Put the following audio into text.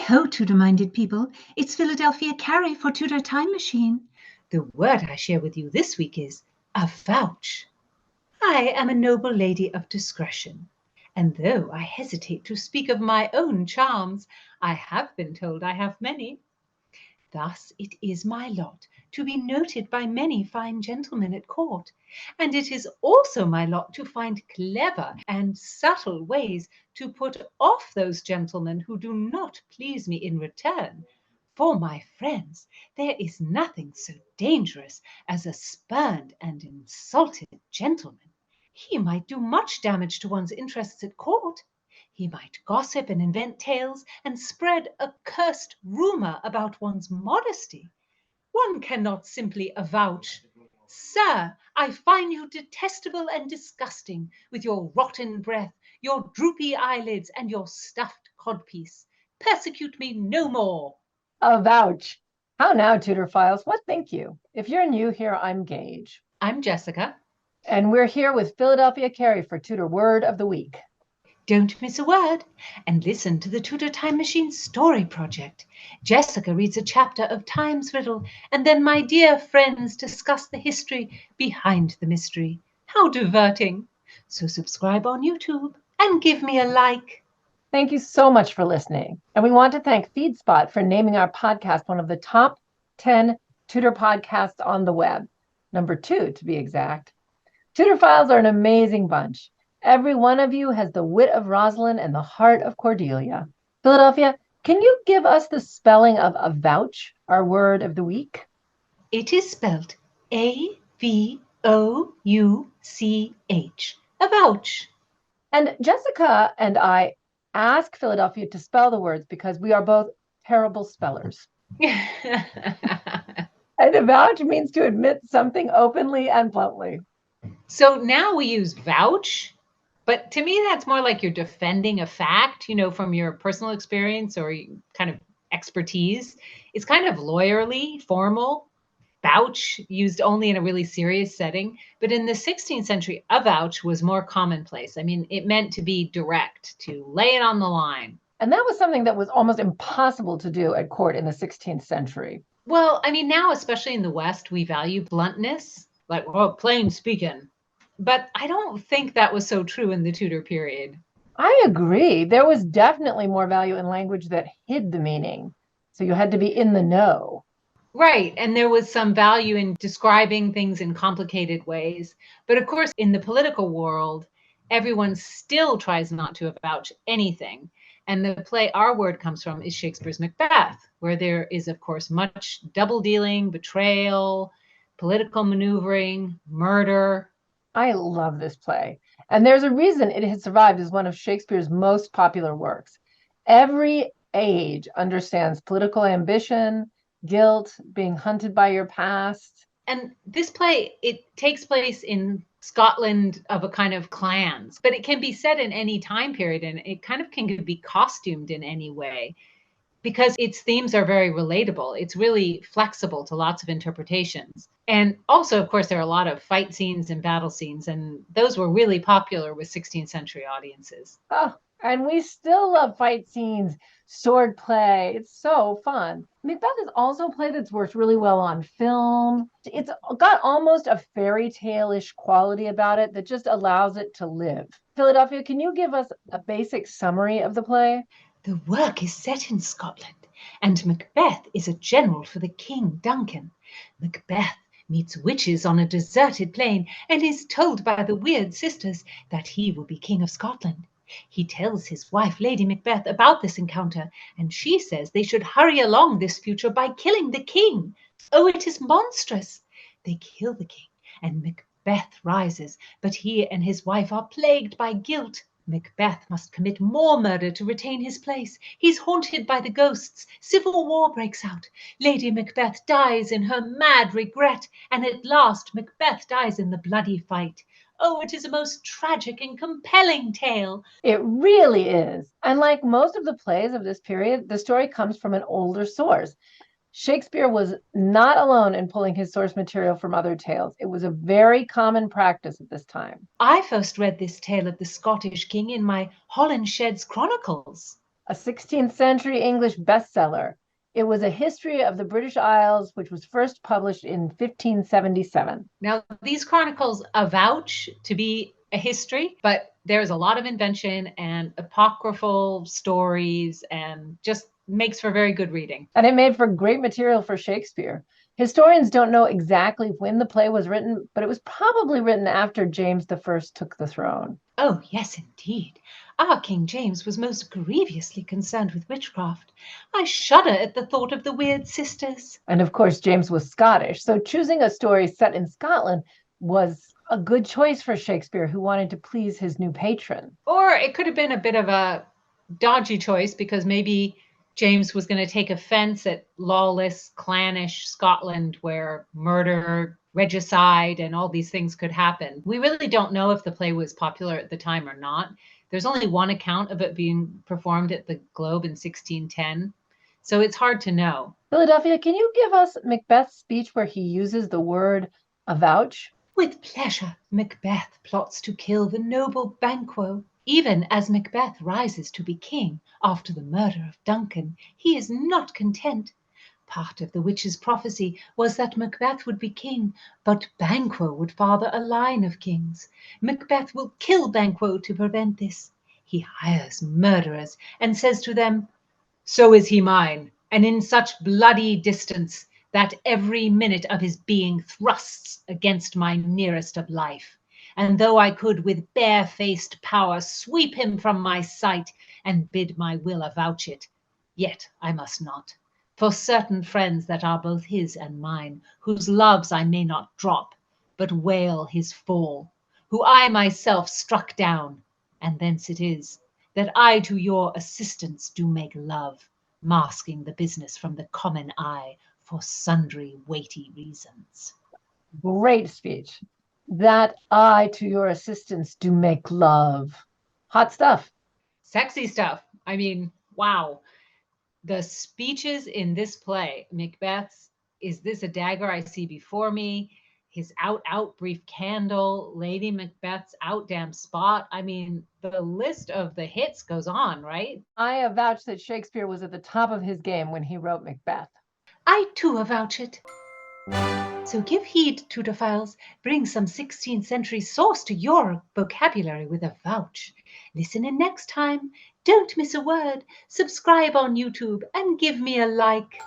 Ho, Tudor-minded people. It's Philadelphia Carrie for Tudor Time Machine. The word I share with you this week is avouch. I am a noble lady of discretion, and though I hesitate to speak of my own charms, I have been told I have many. Thus it is my lot to be noted by many fine gentlemen at court, and it is also my lot to find clever and subtle ways to put off those gentlemen who do not please me in return. For my friends, there is nothing so dangerous as a spurned and insulted gentleman. He might do much damage to one's interests at court. He might gossip and invent tales and spread a cursed rumor about one's modesty. One cannot simply avouch, "Sir, I find you detestable and disgusting, with your rotten breath, your droopy eyelids, and your stuffed codpiece. Persecute me no more." Avouch. How now, Tudor Files? What think you? If you're new here, I'm Gage. I'm Jessica. And we're here with Philadelphia Carrie for Tudor Word of the Week. Don't miss a word, and listen to the Tudor Time Machine Story Project. Jessica reads a chapter of Time's Riddle, and then my dear friends discuss the history behind the mystery. How diverting! So subscribe on YouTube and give me a like. Thank you so much for listening. And we want to thank FeedSpot for naming our podcast one of the top 10 Tudor podcasts on the web. Number 2, to be exact. Tudor Files are an amazing bunch. Every one of you has the wit of Rosalind and the heart of Cordelia. Philadelphia, can you give us the spelling of avouch, our word of the week? It is spelled A-V-O-U-C-H. Avouch. And Jessica and I ask Philadelphia to spell the words because we are both terrible spellers. And avouch means to admit something openly and bluntly. So now we use vouch, but to me that's more like you're defending a fact, from your personal experience or kind of expertise. It's kind of lawyerly, formal. Vouch used only in a really serious setting, but in the 16th century, avouch was more commonplace. I mean, it meant to be direct, to lay it on the line. And that was something that was almost impossible to do at court in the 16th century. Well, I mean, now, especially in the West, we value bluntness, like, plain speaking. But I don't think that was so true in the Tudor period. I agree. There was definitely more value in language that hid the meaning. So you had to be in the know. Right. And there was some value in describing things in complicated ways. But of course, in the political world, everyone still tries not to avouch anything. And the play our word comes from is Shakespeare's Macbeth, where there is, of course, much double dealing, betrayal, political maneuvering, murder. I love this play. And there's a reason it has survived as one of Shakespeare's most popular works. Every age understands political ambition, guilt, being hunted by your past. And this play, it takes place in Scotland of a kind of clans, but it can be set in any time period and it kind of can be costumed in any way because its themes are very relatable. It's really flexible to lots of interpretations. And also, of course, there are a lot of fight scenes and battle scenes, and those were really popular with 16th century audiences. Oh, and we still love fight scenes, sword play. It's so fun. Macbeth is also a play that's worked really well on film. It's got almost a fairy tale-ish quality about it that just allows it to live. Philadelphia, can you give us a basic summary of the play? The work is set in Scotland, and Macbeth is a general for the King Duncan. Macbeth meets witches on a deserted plain and is told by the weird sisters that he will be King of Scotland. He tells his wife, Lady Macbeth, about this encounter, and she says they should hurry along this future by killing the king. Oh, it is monstrous! They kill the king, and Macbeth rises, but he and his wife are plagued by guilt. Macbeth must commit more murder to retain his place. He's haunted by the ghosts. Civil war breaks out. Lady Macbeth dies in her mad regret, and at last Macbeth dies in the bloody fight. Oh, it is a most tragic and compelling tale. It really is. And like most of the plays of this period, the story comes from an older source. Shakespeare was not alone in pulling his source material from other tales. It was a very common practice at this time. I first read this tale of the Scottish king in my Holinshed's Chronicles. a 16th century English bestseller. It was a history of the British Isles, which was first published in 1577. Now, these chronicles avouch to be a history, but there's a lot of invention and apocryphal stories and just makes for very good reading. And it made for great material for Shakespeare. Historians don't know exactly when the play was written, but it was probably written after James I took the throne. Oh, yes, indeed. Our King James was most grievously concerned with witchcraft. I shudder at the thought of the weird sisters. And of course, James was Scottish, so choosing a story set in Scotland was a good choice for Shakespeare, who wanted to please his new patron. Or it could have been a bit of a dodgy choice because maybe James was going to take offense at lawless, clannish Scotland where murder, regicide, and all these things could happen. We really don't know if the play was popular at the time or not. There's only one account of it being performed at the Globe in 1610, so it's hard to know. Philadelphia, can you give us Macbeth's speech where he uses the word avouch? With pleasure, Macbeth plots to kill the noble Banquo. Even as Macbeth rises to be king after the murder of Duncan, he is not content. Part of the witch's prophecy was that Macbeth would be king, but Banquo would father a line of kings. Macbeth will kill Banquo to prevent this. He hires murderers and says to them, "So is he mine, and in such bloody distance that every minute of his being thrusts against my nearest of life. And though I could with bare-faced power sweep him from my sight and bid my will avouch it, yet I must not. For certain friends that are both his and mine, whose loves I may not drop, but wail his fall, who I myself struck down, and thence it is that I to your assistance do make love, masking the business from the common eye for sundry weighty reasons." Great speech. That I to your assistance do make love. Hot stuff. Sexy stuff. I mean, wow. The speeches in this play, Macbeth's "Is this a dagger I see before me?" his "Out, brief candle," Lady Macbeth's "Out, damn spot." I mean, the list of the hits goes on, right? I avouch that Shakespeare was at the top of his game when he wrote Macbeth. I too avouch it. So give heed, Tudorphiles. Bring some 16th century sauce to your vocabulary with avouch. Listen in next time. Don't miss a word. Subscribe on YouTube and give me a like.